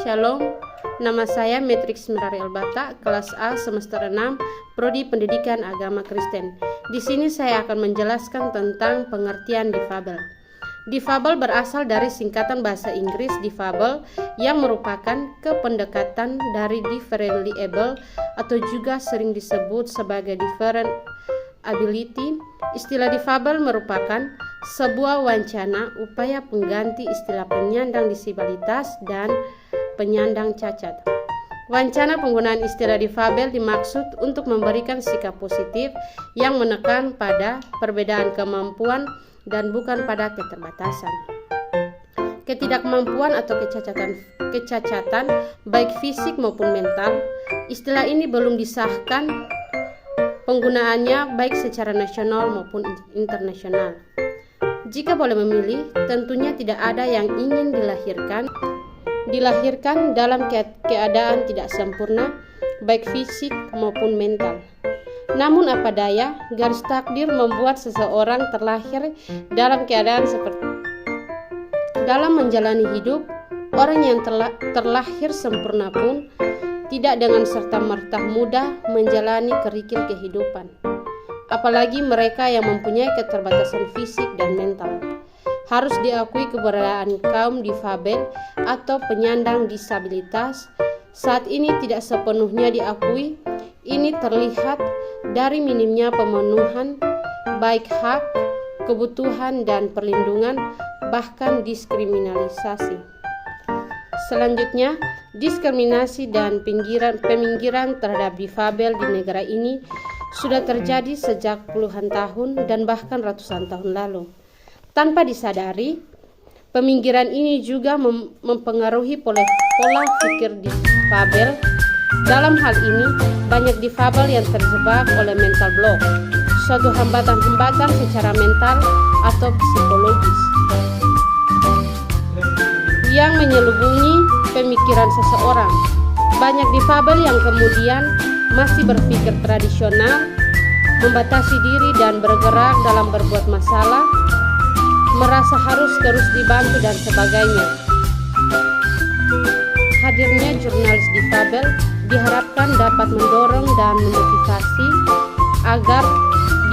Shalom, nama saya Matrix Merari Elbata, kelas A semester 6, Prodi Pendidikan Agama Kristen. Di sini saya akan menjelaskan tentang pengertian difabel. Difabel berasal dari singkatan bahasa Inggris difabel yang merupakan kependekatan dari differently able atau juga sering disebut sebagai different ability. Istilah difabel merupakan sebuah wacana upaya pengganti istilah penyandang disabilitas dan penyandang cacat. Wacana penggunaan istilah difabel dimaksud untuk memberikan sikap positif yang menekan pada perbedaan kemampuan dan bukan pada keterbatasan. Ketidakmampuan atau kecacatan baik fisik maupun mental. Istilah ini belum disahkan penggunaannya baik secara nasional maupun internasional. Jika boleh memilih, tentunya tidak ada yang ingin dilahirkan dalam keadaan tidak sempurna, baik fisik maupun mental. Namun apa daya, garis takdir membuat seseorang terlahir dalam keadaan seperti dalam menjalani hidup. Orang yang terlahir sempurna pun tidak dengan serta-merta mudah menjalani kerikil kehidupan. Apalagi mereka yang mempunyai keterbatasan fisik dan mental. Harus diakui keberadaan kaum difabel atau penyandang disabilitas saat ini tidak sepenuhnya diakui. Ini terlihat dari minimnya pemenuhan baik hak, kebutuhan dan perlindungan, bahkan diskriminalisasi. Selanjutnya, diskriminasi dan peminggiran terhadap difabel di negara ini sudah terjadi sejak puluhan tahun dan bahkan ratusan tahun lalu. Tanpa disadari, peminggiran ini juga mempengaruhi pola pikir difabel. Dalam hal ini, banyak difabel yang terjebak oleh mental block, suatu hambatan-hambatan secara mental atau psikologis yang menyelubungi pemikiran seseorang. Banyak difabel yang kemudian masih berpikir tradisional, membatasi diri dan bergerak dalam berbuat masalah, merasa harus terus dibantu dan sebagainya. Hadirnya jurnalis difabel diharapkan dapat mendorong dan memotivasi agar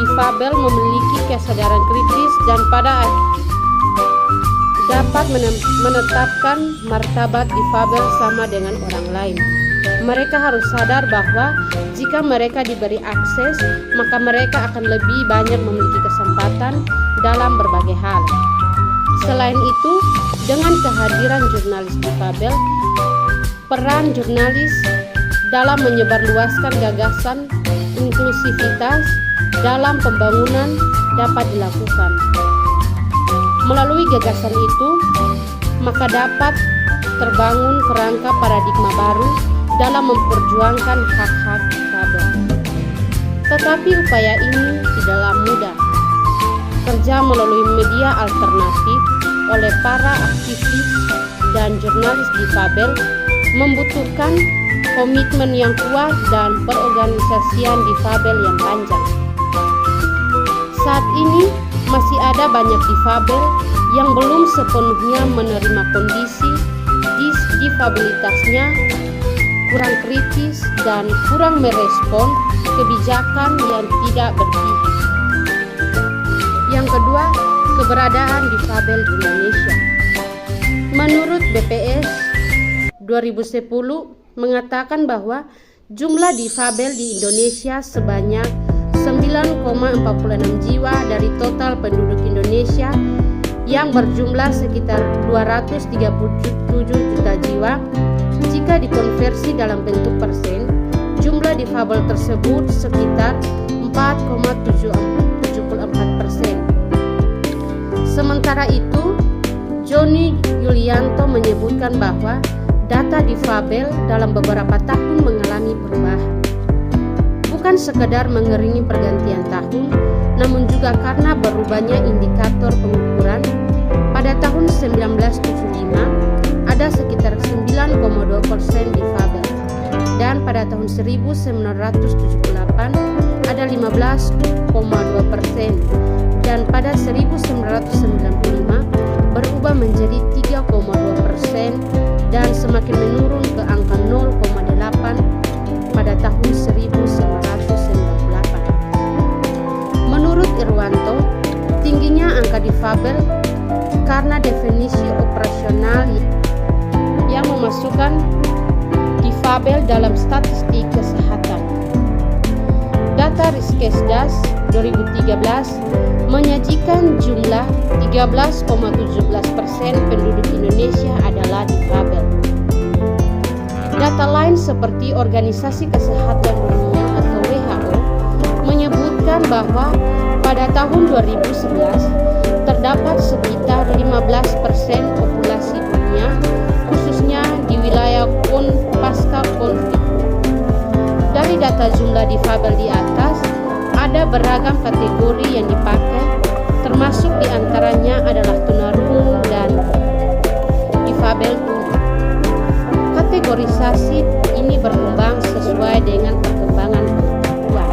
difabel memiliki kesadaran kritis dan pada dapat menetapkan martabat difabel sama dengan orang lain. Mereka harus sadar bahwa jika mereka diberi akses, maka mereka akan lebih banyak memiliki kesempatan dalam berbagai hal. Selain itu, dengan kehadiran jurnalis difabel, peran jurnalis dalam menyebarluaskan gagasan inklusivitas dalam pembangunan dapat dilakukan. Melalui gagasan itu, maka dapat terbangun kerangka paradigma baru dalam memperjuangkan hak-hak difabel. Tetapi upaya ini tidaklah mudah. Kerja melalui media alternatif oleh para aktivis dan jurnalis difabel membutuhkan komitmen yang kuat dan perorganisasian difabel yang panjang. Saat ini masih ada banyak difabel yang belum sepenuhnya menerima kondisi difabilitasnya, kurang kritis dan kurang merespon kebijakan yang tidak berpihak. Yang kedua, keberadaan difabel di Indonesia. Menurut BPS 2010 mengatakan bahwa jumlah difabel di Indonesia sebanyak 9,46 jiwa dari total penduduk Indonesia yang berjumlah sekitar 237 juta jiwa. Jika dikonversi dalam bentuk persen, jumlah difabel tersebut sekitar 4,74%. Sementara itu, Joni Yulianto menyebutkan bahwa data difabel dalam beberapa tahun mengalami perubahan. Bukan sekedar mengeringi pergantian tahun, namun juga karena berubahnya indikator pengukuran. Pada tahun 1975, ada sekitar 9,2% difabel. Dan pada tahun 1978, ada 15,2%. Dan pada 1995, berubah menjadi 3,2%. Dan semakin semakin menurun ke angka 0,8 pada tahun 1998. Menurut Irwanto, tingginya angka difabel karena definisi operasional yang memasukkan difabel dalam statistik kesehatan. Data Riskesdas 2013 menyajikan jumlah 13,17% penduduk Indonesia adalah difabel. Data lain seperti Organisasi Kesehatan Dunia atau WHO menyebutkan bahwa pada tahun 2011 terdapat sekitar 15% populasi dunia, khususnya di wilayah pasca konflik. Dari data jumlah difabel di atas, ada beragam kategori yang dipakai, termasuk diantaranya adalah tunarungu dan difabel tuli. Kategorisasi ini berkembang sesuai dengan perkembangan pengetahuan.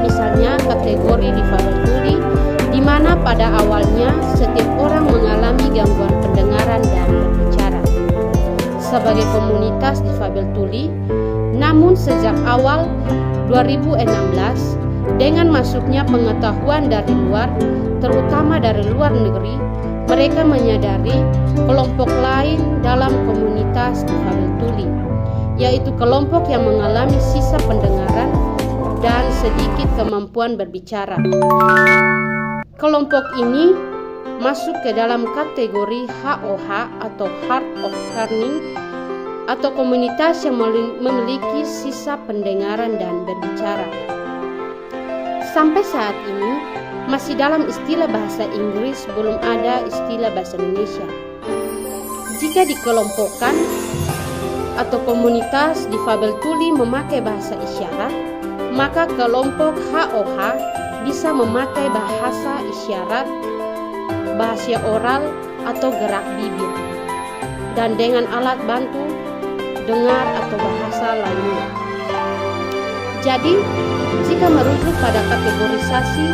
Misalnya kategori difabel tuli, di mana pada awalnya setiap orang mengalami gangguan pendengaran dan berbicara. Sebagai komunitas difabel tuli, namun sejak awal 2016, dengan masuknya pengetahuan dari luar, terutama dari luar negeri, mereka menyadari kelompok lain dalam komunitas difabel tuli, yaitu kelompok yang mengalami sisa pendengaran dan sedikit kemampuan berbicara. Kelompok ini masuk ke dalam kategori HOH atau Hard of Hearing, atau komunitas yang memiliki sisa pendengaran dan berbicara. Sampai saat ini, masih dalam istilah bahasa Inggris, belum ada istilah bahasa Indonesia. Jika dikelompokkan atau komunitas difabel tuli memakai bahasa isyarat, maka kelompok HOH bisa memakai bahasa isyarat, bahasa oral, atau gerak bibir, dan dengan alat bantu dengar atau bahasa lainnya. Jadi, jika merujuk pada kategorisasi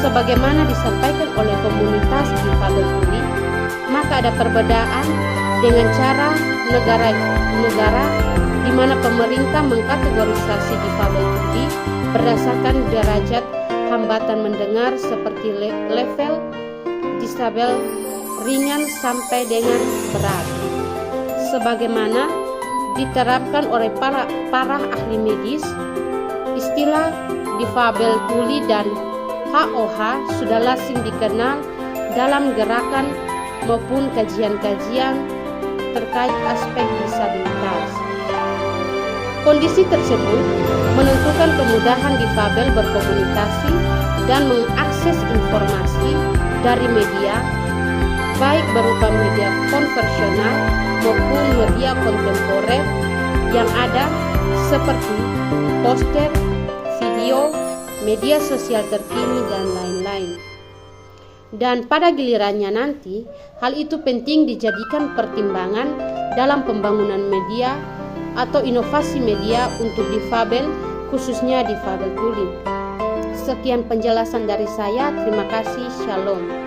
sebagaimana disampaikan oleh komunitas difabel tuli, maka ada perbedaan dengan cara negara di mana pemerintah mengkategorisasi difabel tuli berdasarkan derajat hambatan mendengar seperti level disabel ringan sampai dengan berat, sebagaimana diterapkan oleh para ahli medis. Istilah difabel tuli dan HOH sudah lazim dikenal dalam gerakan maupun kajian-kajian terkait aspek disabilitas. Kondisi tersebut menentukan kemudahan difabel berkomunikasi dan mengakses informasi dari media, baik berupa media konvensional maupun media kontemporer yang ada seperti poster, video, media sosial terkini, dan lain-lain. Dan pada gilirannya nanti, hal itu penting dijadikan pertimbangan dalam pembangunan media atau inovasi media untuk difabel, khususnya difabel tuli. Sekian penjelasan dari saya, terima kasih, shalom.